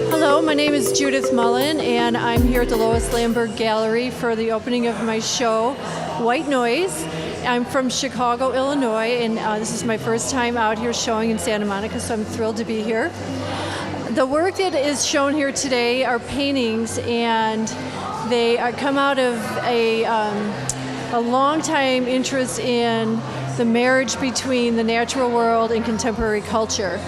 Hello, my name is Judith Mullen, and I'm here at the Lois Lambert Gallery for the opening of my show, White Noise. I'm from Chicago, Illinois, and this is my first time out here showing in Santa Monica, so I'm thrilled to be here. The work that is shown here today are paintings, and they come out of a long time interest in the marriage between the natural world and contemporary culture.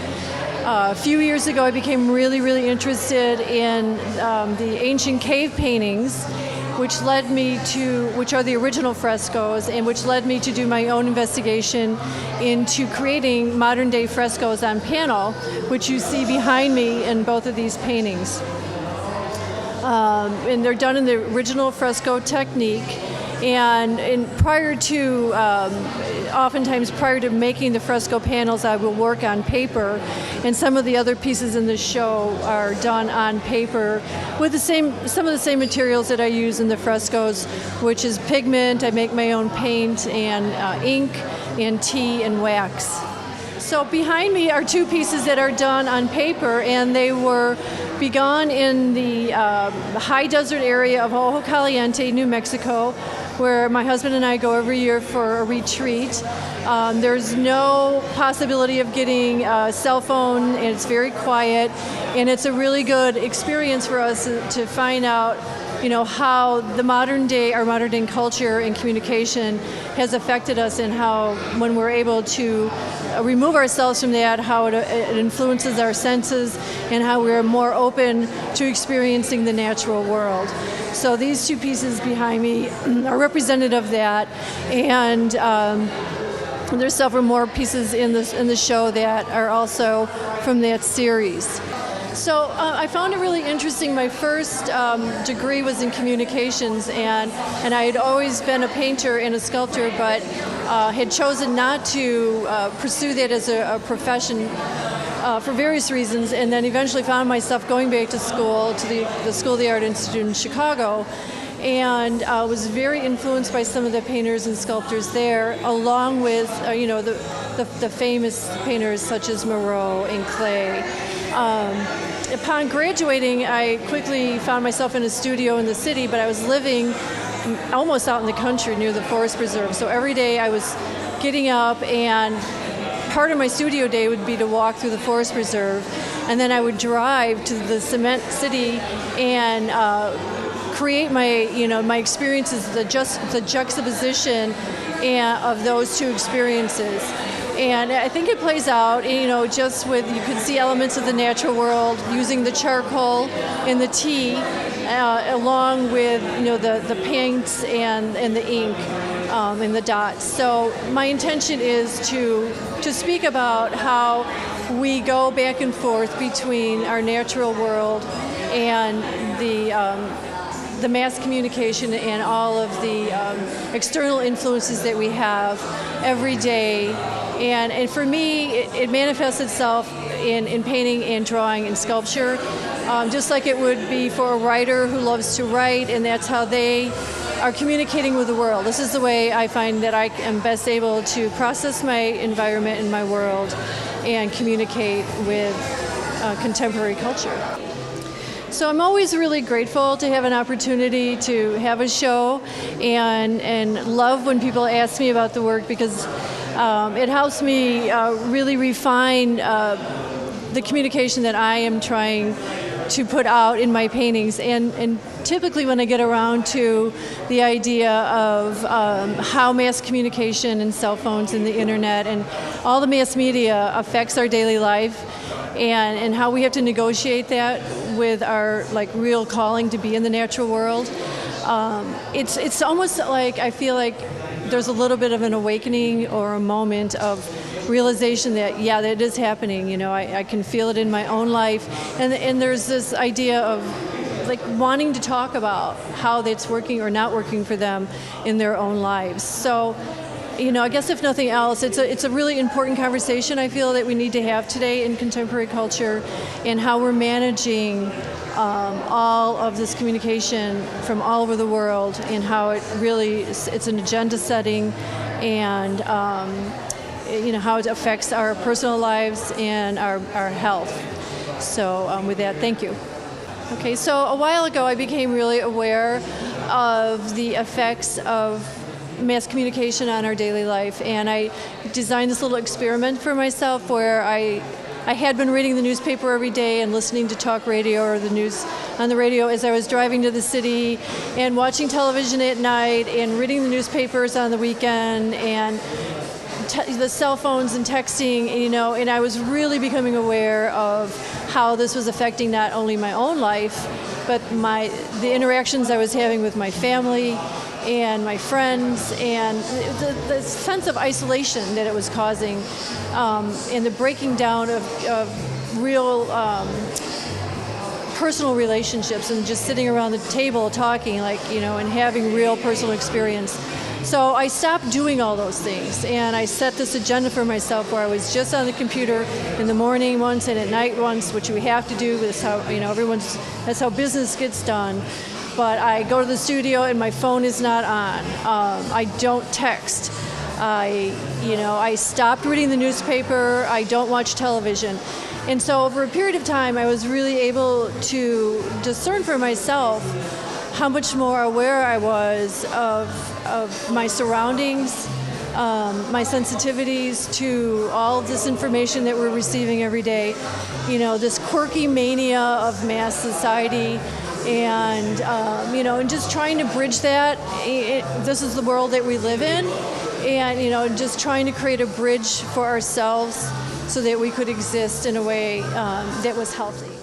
A few years ago, I became really interested in the ancient cave paintings, which are the original frescoes, and which led me to do my own investigation into creating modern day frescoes on panel, which you see behind me in both of these paintings. And they're done in the original fresco technique. And oftentimes prior to making the fresco panels, I will work on paper, and some of the other pieces in the show are done on paper with some of the same materials that I use in the frescoes, which is pigment. I make my own paint and ink and tea and wax. So behind me are two pieces that are done on paper, and they were begun in the high desert area of Ojo Caliente, New Mexico, where my husband and I go every year for a retreat. There's no possibility of getting a cell phone, and it's very quiet, and it's a really good experience for us to find out, how our modern day culture and communication has affected us, and how, when we're able to remove ourselves from that, how it influences our senses, and how we're more open to experiencing the natural world. So these two pieces behind me are representative of that, and there's several more pieces in the show that are also from that series. So I found it really interesting. My first degree was in communications, and I had always been a painter and a sculptor, but had chosen not to pursue that as a profession for various reasons, and then eventually found myself going back to school, to the School of the Art Institute in Chicago, and was very influenced by some of the painters and sculptors there, along with the famous painters such as Moreau and Klee. Upon graduating, I quickly found myself in a studio in the city, but I was living almost out in the country near the forest preserve. So every day I was getting up, and part of my studio day would be to walk through the forest preserve, and then I would drive to the cement city and create my experiences, the juxtaposition of those two experiences. And I think it plays out, just with, you can see elements of the natural world using the charcoal and the tea, along with, the paints and the ink and the dots. So my intention is to speak about how we go back and forth between our natural world and the mass communication and all of the external influences that we have every day. And for me, it manifests itself in painting and drawing and sculpture, just like it would be for a writer who loves to write, and that's how they are communicating with the world. This is the way I find that I am best able to process my environment and my world and communicate with contemporary culture. So I'm always really grateful to have an opportunity to have a show, and love when people ask me about the work, because it helps me really refine the communication that I am trying to put out in my paintings. And typically when I get around to the idea of how mass communication and cell phones and the internet and all the mass media affects our daily life, and how we have to negotiate that with our real calling to be in the natural world, it's almost like I feel like there's a little bit of an awakening or a moment of realization that that is happening. I can feel it in my own life, and there's this idea of wanting to talk about how that's working or not working for them in their own lives. So I guess if nothing else, it's a really important conversation I feel that we need to have today in contemporary culture, and how we're managing all of this communication from all over the world, and how it's an agenda setting, and how it affects our personal lives and our health. So with that, thank you. Okay, so a while ago I became really aware of the effects of mass communication on our daily life, and I designed this little experiment for myself where I had been reading the newspaper every day and listening to talk radio or the news on the radio as I was driving to the city, and watching television at night, and reading the newspapers on the weekend, and the cell phones and texting, and I was really becoming aware of how this was affecting not only my own life, but the interactions I was having with my family and my friends, and the sense of isolation that it was causing, and the breaking down of real personal relationships, and just sitting around the table talking, and having real personal experience. So I stopped doing all those things, and I set this agenda for myself where I was just on the computer in the morning once and at night once, which we have to do. That's how that's how business gets done. But I go to the studio and my phone is not on. I don't text. I stopped reading the newspaper. I don't watch television. And so over a period of time, I was really able to discern for myself how much more aware I was of my surroundings, my sensitivities to all of this information that we're receiving every day, this quirky mania of mass society, and and just trying to bridge that. This is the world that we live in, and just trying to create a bridge for ourselves so that we could exist in a way that was healthy.